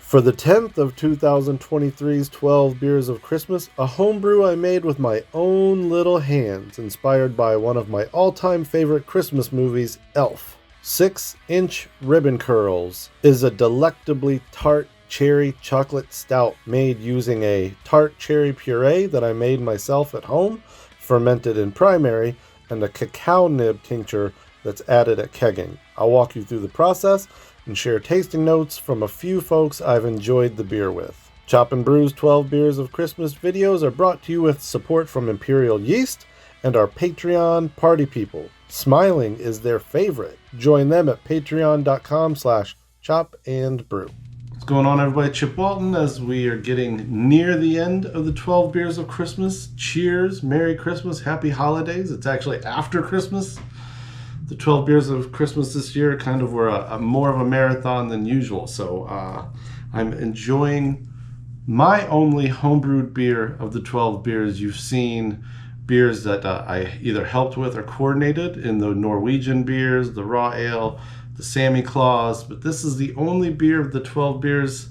For the 10th of 2023's 12 Beers of Christmas, a homebrew I made with my own little hands, inspired by one of my all-time favorite Christmas movies, Elf. 6-inch Ribbon Curls is a delectably tart cherry chocolate stout made using a tart cherry puree that I made myself at home, fermented in primary, and a cacao nib tincture that's added at kegging. I'll walk you through the process and share tasting notes from a few folks I've enjoyed the beer with. Chop and Brew's 12 Beers of Christmas videos are brought to you with support from Imperial Yeast and our Patreon party people. Smiling is their favorite. Join them at patreon.com/chopandbrew. What's going on, everybody? Chip Walton, as we are getting near the end of the 12 Beers of Christmas. Cheers, Merry Christmas, Happy Holidays. It's actually after Christmas. The 12 Beers of Christmas this year kind of were a more of a marathon than usual. So I'm enjoying my only homebrewed beer of the 12 beers. You've seen beers that I either helped with or coordinated in the Norwegian beers, the raw ale, the Sammy Claus. But this is the only beer of the 12 beers,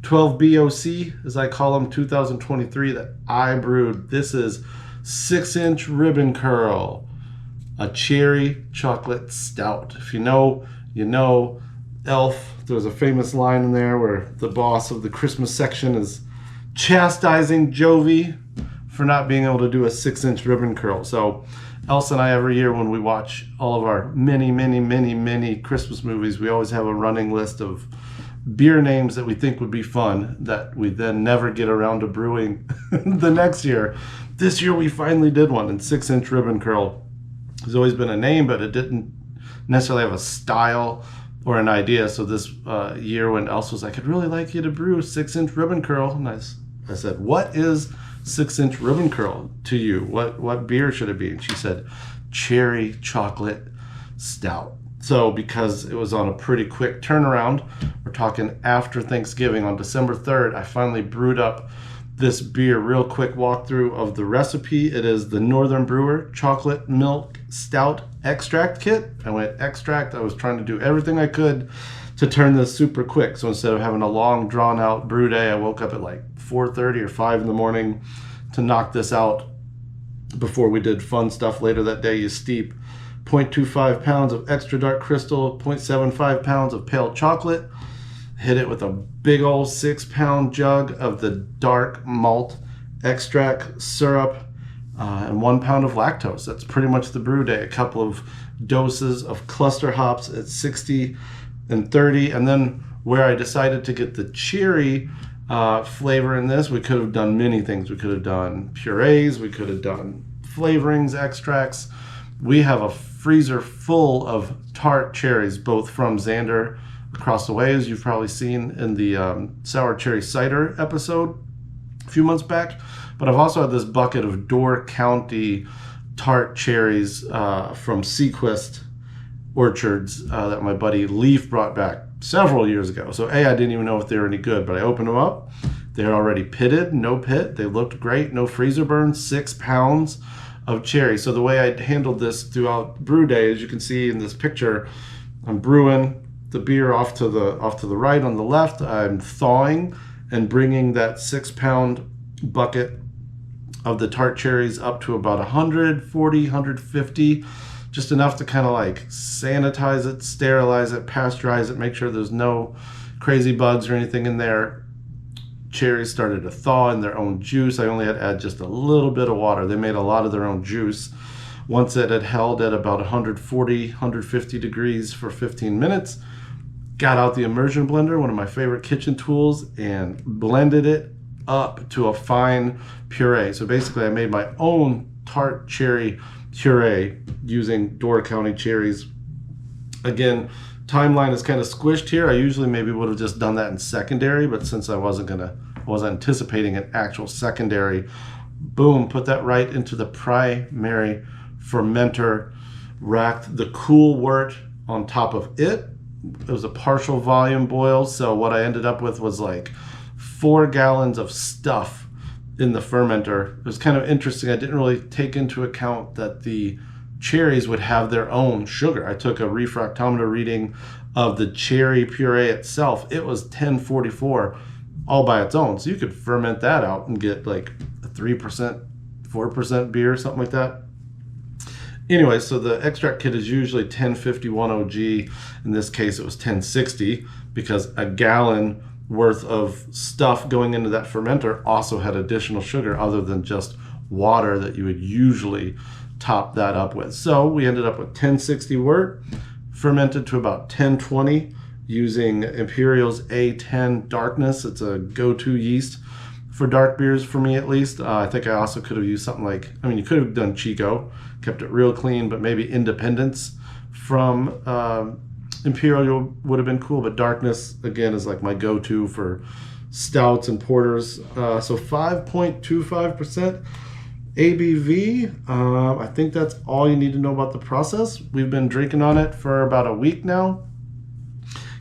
12 BOC, as I call them, 2023, that I brewed. This is 6-inch Ribbon Curl, a cherry chocolate stout. If you know, you know. Elf, there's a famous line in there where the boss of the Christmas section is chastising Jovi for not being able to do a 6-inch ribbon curl. So Elsa and I, every year when we watch all of our many Christmas movies, we always have a running list of beer names that we think would be fun that we then never get around to brewing the next year. This year we finally did one, and 6-inch ribbon curl has always been a name, but it didn't necessarily have a style or an idea. So this year when Elsa was like, I'd really like you to brew 6-inch ribbon curl. And I said, what is 6-inch ribbon curl to you? What beer should it be? And she said, cherry chocolate stout. So because it was on a pretty quick turnaround, we're talking after Thanksgiving on December 3rd, I finally brewed up this beer. Real quick walkthrough of the recipe. It is the Northern Brewer chocolate milk stout extract kit. I went extract. I was trying to do everything I could to turn this super quick. So instead of having a long drawn out brew day, I woke up at like 4:30 or 5 in the morning to knock this out before we did fun stuff later that day. You steep 0.25 pounds of extra dark crystal, 0.75 pounds of pale chocolate, hit it with a big old 6-pound jug of the dark malt extract syrup, and 1 pound of lactose. That's pretty much the brew day. A couple of doses of cluster hops at 60 and 30. And then where I decided to get the cherry flavor in this, we could have done many things. We could have done purees. We could have done flavorings, extracts. We have a freezer full of tart cherries, both from Xander across the way, as you've probably seen in the sour cherry cider episode a few months back. But I've also had this bucket of Door County tart cherries from Sequist Orchards that my buddy Leaf brought back several years ago. So I didn't even know if they were any good, but I opened them up. They're already pitted, no pit. They looked great, no freezer burn, 6 pounds of cherry. So the way I handled this throughout brew day, as you can see in this picture, I'm brewing the beer off to the right. On the left, I'm thawing and bringing that 6-pound bucket of the tart cherries up to about 140, 150, just enough to kind of like sanitize it, sterilize it, pasteurize it, make sure there's no crazy bugs or anything in there. Cherries started to thaw in their own juice. I only had to add just a little bit of water. They made a lot of their own juice. Once it had held at about 140, 150 degrees for 15 minutes, got out the immersion blender, one of my favorite kitchen tools, and blended it up to a fine puree. So basically I made my own tart cherry puree using Door County cherries. Again, timeline is kind of squished here. I usually maybe would have just done that in secondary, but since I wasn't anticipating an actual secondary, boom, put that right into the primary fermenter, racked the cool wort on top of it. It was a partial volume boil, so what I ended up with was like 4 gallons of stuff in the fermenter. It was kind of interesting. I didn't really take into account that the cherries would have their own sugar. I took a refractometer reading of the cherry puree itself, it was 1044 all by its own. So you could ferment that out and get like a 3%, 4% beer, something like that. Anyway, so the extract kit is usually 1051 OG. In this case, it was 1060 because a gallon worth of stuff going into that fermenter also had additional sugar other than just water that you would usually top that up with. So we ended up with 1060 wort, fermented to about 1020 using Imperial's A10 darkness. It's a go-to yeast for dark beers for me, at least. I think I also could have used something like, you could have done Chico, kept it real clean, but maybe Independence from Imperial would have been cool. But darkness, again, is like my go-to for stouts and porters. So 5.25% ABV. I think that's all you need to know about the process. We've been drinking on it for about a week now.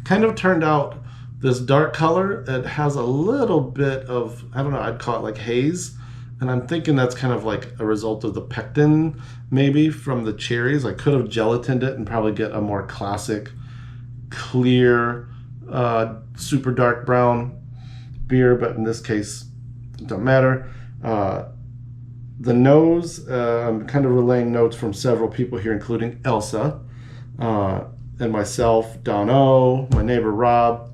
Kind of turned out this dark color. It has a little bit of, I don't know, I'd call it like haze. And I'm thinking that's kind of like a result of the pectin, maybe, from the cherries. I could have gelatined it and probably get a more classic, clear, super dark brown beer. But in this case, it don't matter. The nose, I'm kind of relaying notes from several people here, including Elsa and myself, Don O, my neighbor Rob.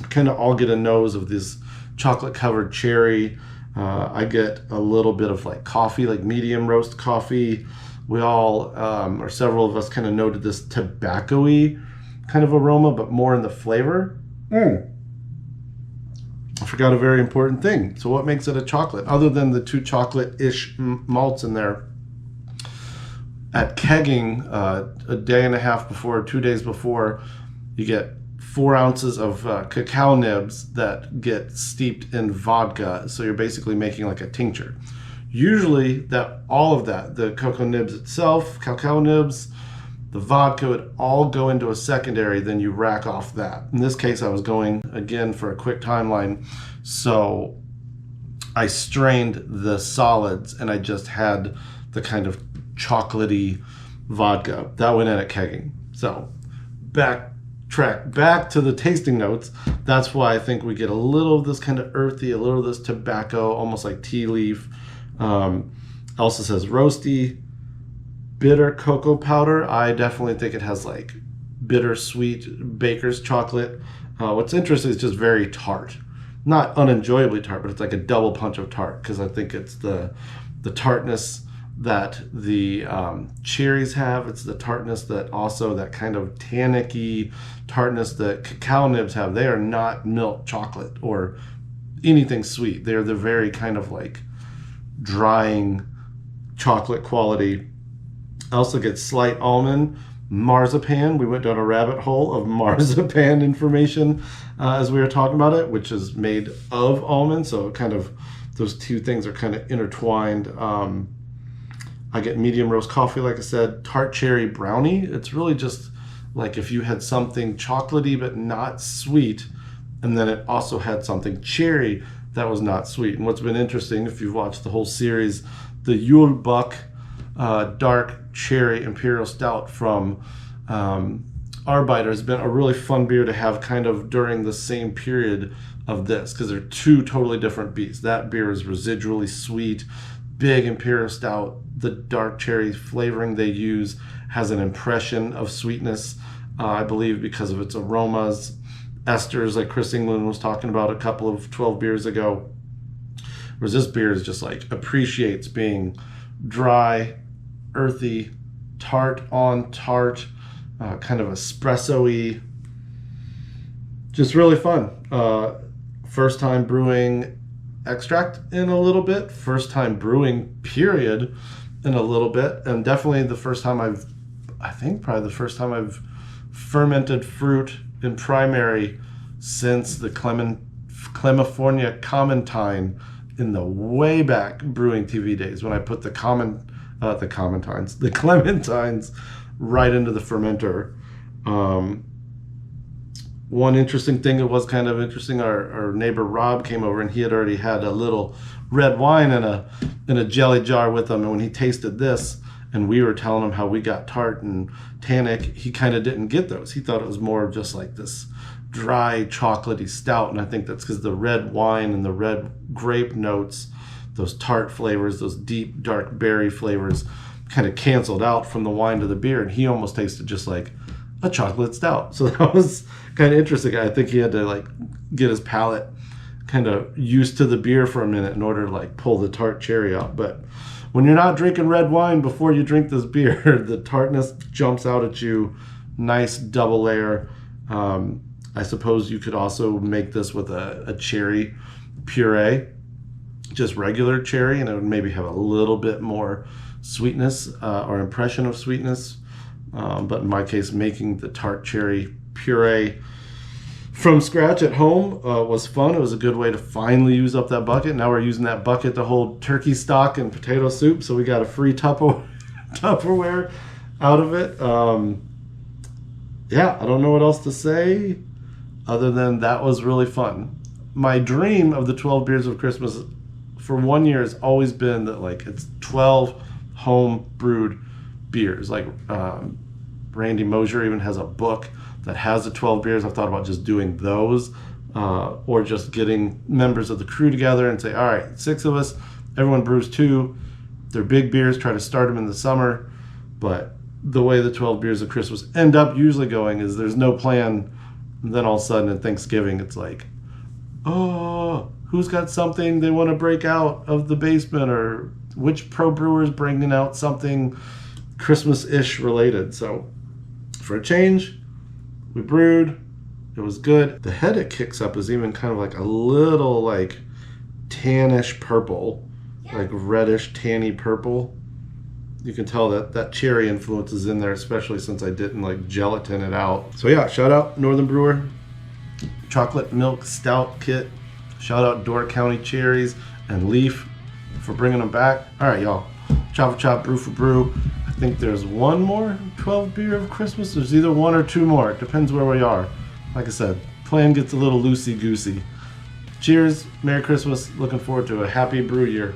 Kind of all get a nose of this chocolate-covered cherry. I get a little bit of like coffee, like medium roast coffee. We all, or several of us, kind of noted this tobacco-y kind of aroma, but more in the flavor. I forgot a very important thing. So what makes it a chocolate? Other than the two chocolate-ish malts in there, at kegging, a day and a half before, 2 days before, you get 4 ounces of cacao nibs that get steeped in vodka. So you're basically making like a tincture. Usually that all of that, the cocoa nibs itself, cacao nibs, the vodka would all go into a secondary, then you rack off that. In this case, I was going, again, for a quick timeline. So I strained the solids and I just had the kind of chocolatey vodka. That went in at kegging. So backtrack back to the tasting notes. That's why I think we get a little of this kind of earthy, a little of this tobacco, almost like tea leaf. Elsa says roasty, bitter cocoa powder. I definitely think it has like bittersweet baker's chocolate. What's interesting is just very tart. Not unenjoyably tart, but it's like a double punch of tart because I think it's the tartness that the cherries have. It's the tartness that also that kind of tannicky tartness that cacao nibs have. They are not milk chocolate or anything sweet. They're the very kind of like drying chocolate quality. I also get slight almond, marzipan. We went down a rabbit hole of marzipan information as we were talking about it, which is made of almond. So kind of those two things are kind of intertwined. I get medium roast coffee, like I said, tart cherry brownie. It's really just like if you had something chocolatey but not sweet, and then it also had something cherry that was not sweet. And what's been interesting, if you've watched the whole series, the Yule Buck dark cherry imperial stout from Arbeiter has been a really fun beer to have kind of during the same period of this, because they're two totally different beasts. That beer is residually sweet, big imperial stout. The dark cherry flavoring they use has an impression of sweetness, I believe because of its aromas, esters, like Chris England was talking about a couple of 12 beers ago. Whereas this beer is just like appreciates being dry, earthy, tart on tart, kind of espresso-y. Just really fun. First time brewing extract in a little bit. First time brewing period in a little bit. And definitely the first time probably the first time I've fermented fruit in primary since the California Clementine in the way back brewing TV days when I put the Clementines right into the fermenter. One interesting thing that was kind of interesting, our neighbor Rob came over and he had already had a little red wine in a jelly jar with him, and when he tasted this and we were telling him how we got Tart and Tannic, he kind of didn't get those. He thought it was more just like this dry, chocolatey stout, and I think that's because the red wine and the red grape notes, those tart flavors, those deep, dark berry flavors, kind of canceled out from the wine to the beer, and he almost tasted just like a chocolate stout. So that was kind of interesting. I think he had to like get his palate kind of used to the beer for a minute in order to like pull the tart cherry out. But when you're not drinking red wine before you drink this beer, the tartness jumps out at you. Nice double layer. I suppose you could also make this with a cherry puree, just regular cherry, and it would maybe have a little bit more sweetness or impression of sweetness. But in my case, making the tart cherry puree from scratch at home was fun. It was a good way to finally use up that bucket. Now we're using that bucket to hold turkey stock and potato soup, so we got a free Tupperware out of it. Yeah, I don't know what else to say other than that was really fun. My dream of the 12 Beers of Christmas for 1 year has always been that like it's 12 home brewed beers. Like Randy Mosier even has a book that has the 12 beers. I've thought about just doing those or just getting members of the crew together and say, all right, 6 of us, everyone brews 2. They're big beers, try to start them in the summer. But the way the 12 Beers of Christmas end up usually going is there's no plan. And then all of a sudden at Thanksgiving, it's like, oh, who's got something they want to break out of the basement, or which pro brewer's bringing out something Christmas-ish related. So for a change, we brewed. It was good. The head it kicks up is even kind of like a little like tannish purple, like reddish tanny purple. You can tell that that cherry influence is in there, especially since I didn't like gelatin it out. So yeah, shout out Northern Brewer Chocolate Milk Stout Kit. Shout out Door County Cherries and Leaf for bringing them back. All right, y'all. Chop for chop, brew for brew. I think there's one more 12 Beer of Christmas. There's either 1 or 2 more. It depends where we are. Like I said, plan gets a little loosey-goosey. Cheers. Merry Christmas. Looking forward to a happy brew year.